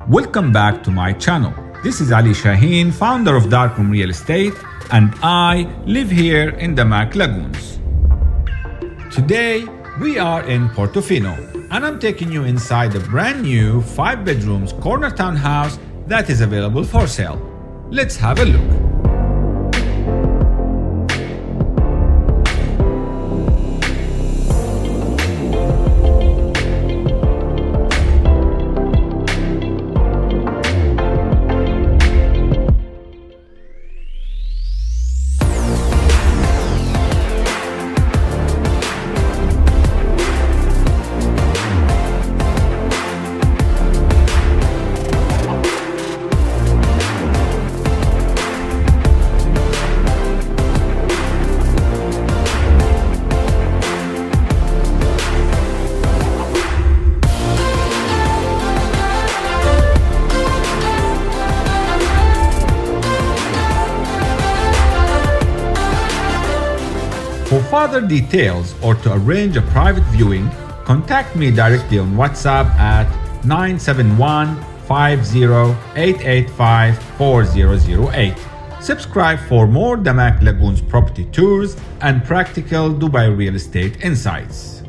Welcome back to my channel. This is Ali Shaheen, founder of DARKOM Real Estate, and I live here in DAMAC Lagoons. Today, we are in Portofino, and I'm taking you inside a brand new 5 bedrooms corner townhouse that is available for sale. Let's have a look. For further details or to arrange a private viewing, contact me directly on WhatsApp at 971-50-885-4008. Subscribe for more DAMAC Lagoons property tours and practical Dubai real estate insights.